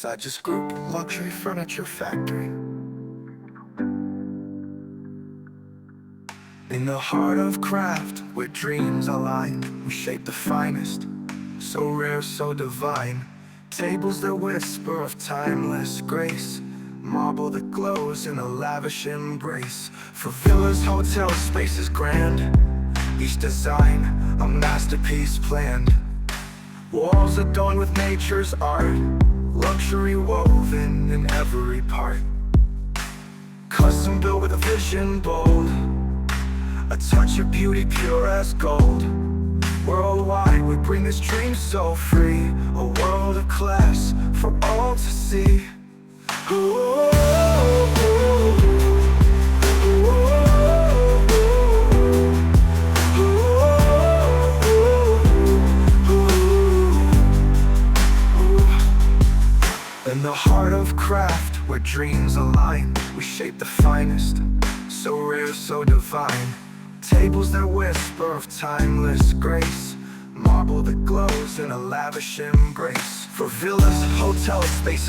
Sagist Group, luxury furniture factory. In the heart of craft, where dreams align, we shape the finest, so rare, so divine. Tables that whisper of timeless grace, marble that glows in a lavish embrace. For villas, hotels, spaces grand, each design a masterpiece planned. Walls adorned with nature's art, luxury woven in every part. Custom built with a vision bold, a touch of beauty pure as gold. Worldwide we bring this dream so free, a world of class for all to see. Ooh, in the heart of craft, where dreams align, we shape the finest, so rare, so divine. Tables that whisper of timeless grace, marble that glows in a lavish embrace. For villas, hotels, spaces